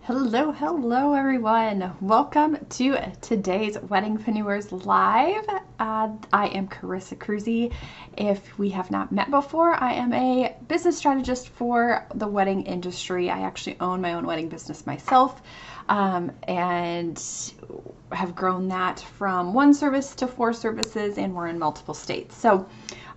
Hello everyone. Welcome to today's Weddingpanners Live. I am Carissa Cruzy. If we have not met before, I am a business strategist for the wedding industry. I actually own my own wedding business myself, and have grown that from one service to 4 services, and we're in multiple states. So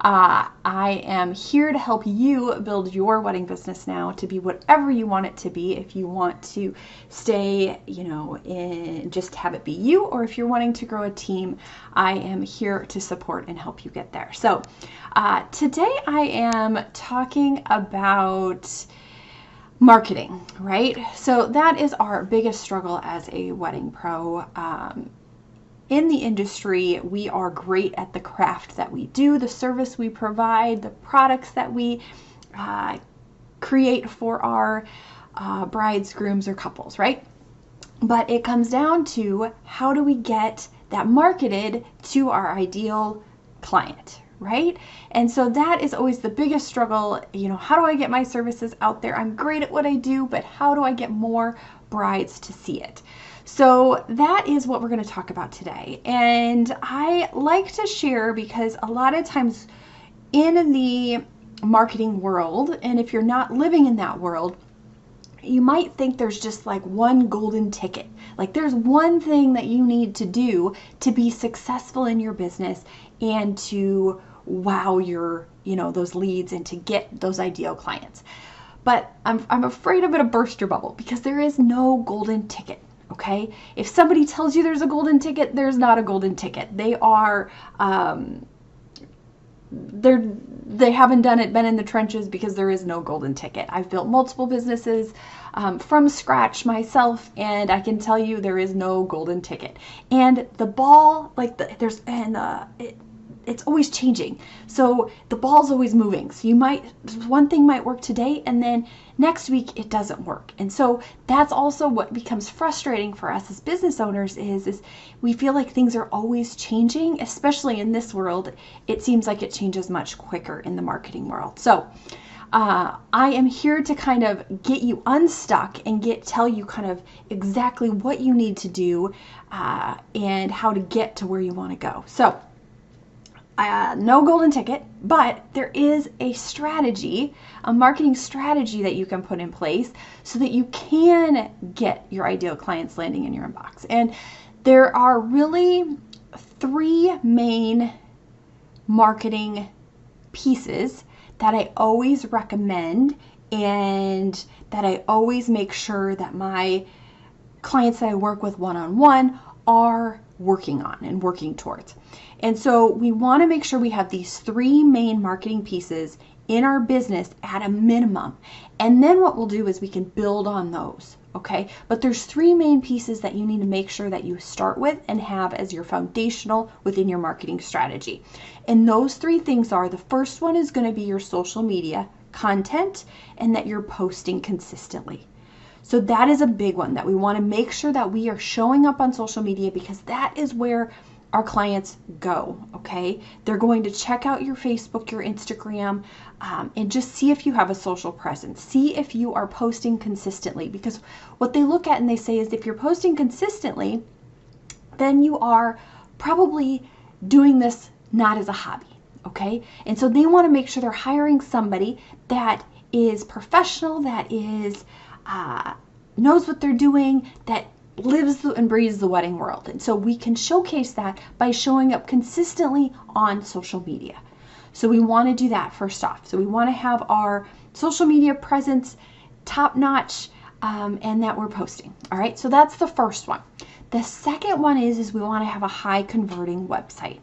I am here to help you build your wedding business now to be whatever you want it to be. If you want to stay, in just have it be you, or if you're wanting to grow a team, I am here to support and help you get there. So today I am talking about marketing, right? So that is our biggest struggle as a wedding pro. In the industry, we are great at the craft that we do, the service we provide, the products that we create for our brides, grooms, or couples, right? But it comes down to how do we get that marketed to our ideal client, right? And so that is always the biggest struggle. How do I get my services out there? I'm great at what I do, but how do I get more brides to see it? So that is what we're going to talk about today. And I like to share because a lot of times in the marketing world, and if you're not living in that world, you might think there's just like one golden ticket. Like there's one thing that you need to do to be successful in your business and to wow your, those leads and to get those ideal clients. But I'm afraid I'm going to burst your bubble because there is no golden ticket. Okay, if somebody tells you there's a golden ticket, there's not a golden ticket. They are, they haven't been in the trenches, because there is no golden ticket. I've built multiple businesses from scratch myself, and I can tell you there is no golden ticket. And the ball, it's always changing. So the ball's always moving. So one thing might work today, and then next week it doesn't work. And so that's also what becomes frustrating for us as business owners is we feel like things are always changing, especially in this world. It seems like it changes much quicker in the marketing world. So I am here to kind of get you unstuck and tell you kind of exactly what you need to do and how to get to where you want to go. So no golden ticket, but there is a strategy, a marketing strategy that you can put in place so that you can get your ideal clients landing in your inbox. And there are really 3 main marketing pieces that I always recommend and that I always make sure that my clients that I work with one-on-one are working on and working towards. And so we want to make sure we have these 3 main marketing pieces in our business at a minimum. And then what we'll do is we can build on those, okay? But there's 3 main pieces that you need to make sure that you start with and have as your foundational within your marketing strategy. And those 3 things are, the first one is going to be your social media content and that you're posting consistently. So that is a big one that we want to make sure that we are showing up on social media, because that is where our clients go, okay? They're going to check out your Facebook, your Instagram, and just see if you have a social presence. See if you are posting consistently, because what they look at and they say is if you're posting consistently, then you are probably doing this not as a hobby, okay? And so they want to make sure they're hiring somebody that is professional, that is knows what they're doing, that lives and breathes the wedding world. And so we can showcase that by showing up consistently on social media. So we want to do that first off. So we want to have our social media presence top notch and that we're posting. All right, so that's the first one. The second one is we want to have a high converting website.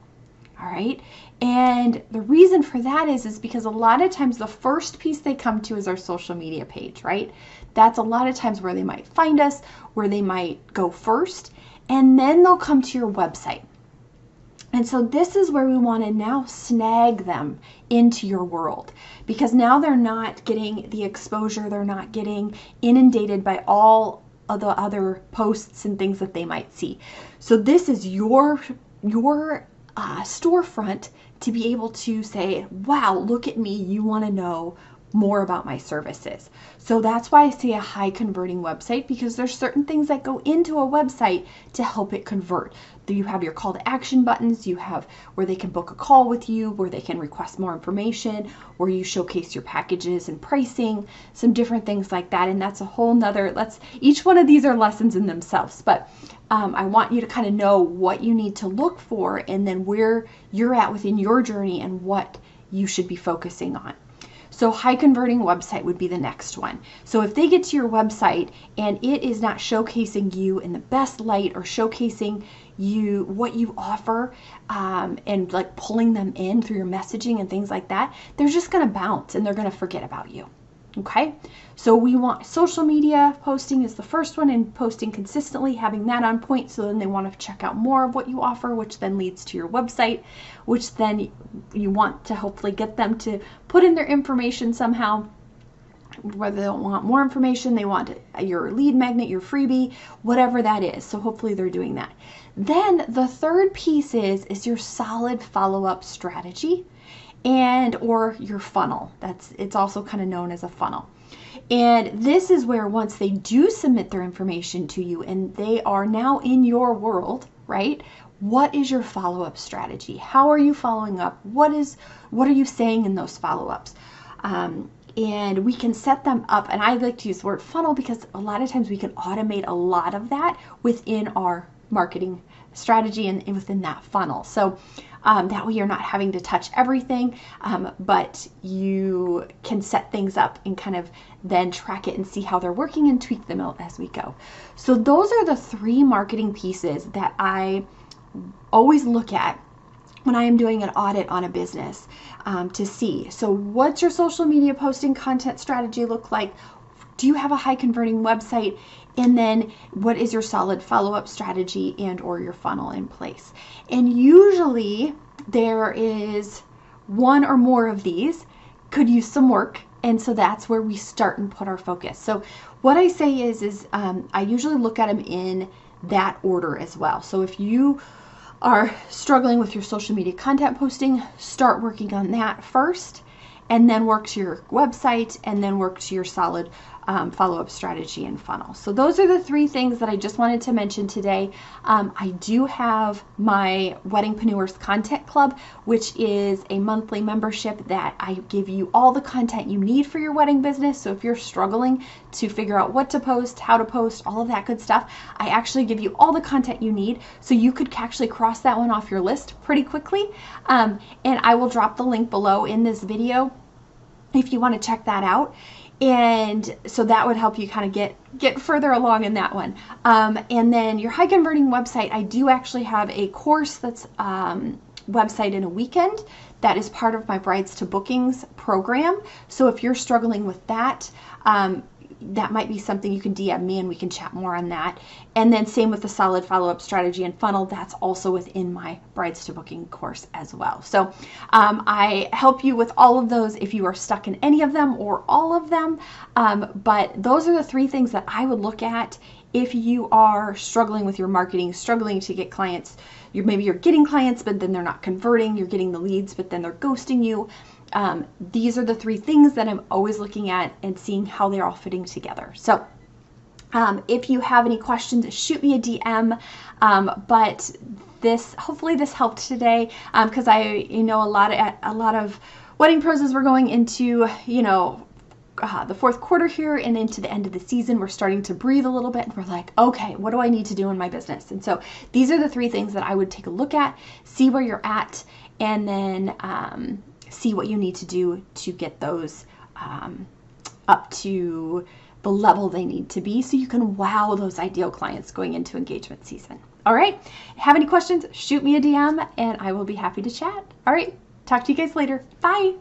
All right. And the reason for that is because a lot of times the first piece they come to is our social media page, right? That's a lot of times where they might find us, where they might go first, and then they'll come to your website. And so this is where we want to now snag them into your world, because now they're not getting the exposure, they're not getting inundated by all of the other posts and things that they might see. So this is your storefront to be able to say, wow, look at me, you want to know more about my services. So that's why I say a high converting website, because there's certain things that go into a website to help it convert. You have your call to action buttons, you have where they can book a call with you, where they can request more information, where you showcase your packages and pricing, some different things like that. And that's a whole nother, each one of these are lessons in themselves, but I want you to kind of know what you need to look for and then where you're at within your journey and what you should be focusing on. So high converting website would be the next one. So if they get to your website and it is not showcasing you in the best light or showcasing you what you offer and like pulling them in through your messaging and things like that, they're just going to bounce and they're going to forget about you. Okay, so we want social media posting is the first one, and posting consistently, having that on point, so then they want to check out more of what you offer, which then leads to your website, which then you want to hopefully get them to put in their information somehow, whether they want more information, they want your lead magnet, your freebie, whatever that is. So hopefully they're doing that. Then the third piece is your solid follow-up strategy and or your funnel. It's also kind of known as a funnel. And this is where once they do submit their information to you and they are now in your world, right? What is your follow-up strategy? How are you following up? What are you saying in those follow-ups? And we can set them up, and I like to use the word funnel because a lot of times we can automate a lot of that within our marketing strategy and within that funnel. So that way you're not having to touch everything, but you can set things up and kind of then track it and see how they're working and tweak them out as we go. So those are the three marketing pieces that I always look at when I am doing an audit on a business to see. So what's your social media posting content strategy look like? Do you have a high converting website? And then what is your solid follow-up strategy and or your funnel in place? And usually there is one or more of these could use some work. And so that's where we start and put our focus. So what I say is I usually look at them in that order as well. So if you are struggling with your social media content posting, start working on that first, and then work to your website, and then work to your solid follow-up strategy and funnel. So those are the three things that I just wanted to mention today. I do have my Weddingpanners Content Club, which is a monthly membership that I give you all the content you need for your wedding business. So if you're struggling to figure out what to post, how to post, all of that good stuff, I actually give you all the content you need. So you could actually cross that one off your list pretty quickly. And I will drop the link below in this video if you want to check that out. And so that would help you kind of get further along in that one. And then your high converting website, I do actually have a course that's website in a weekend that is part of my Brides to Bookings program. So if you're struggling with that, that might be something you can DM me and we can chat more on that. And then same with the solid follow-up strategy and funnel, that's also within my Brides to Booking course as well. So I help you with all of those if you are stuck in any of them or all of them. But those are the three things that I would look at if you are struggling with your marketing, struggling to get clients. Maybe you're getting clients, but then they're not converting. You're getting the leads, but then they're ghosting you. These are the three things that I'm always looking at and seeing how they're all fitting together. So if you have any questions, shoot me a DM. But hopefully this helped today, because I know a lot of wedding pros as we're going into the fourth quarter here and into the end of the season, we're starting to breathe a little bit and we're like, okay, what do I need to do in my business? And so these are the three things that I would take a look at, see where you're at, and then see what you need to do to get those up to the level they need to be so you can wow those ideal clients going into engagement season. All right. Have any questions? Shoot me a DM and I will be happy to chat. All right. Talk to you guys later. Bye.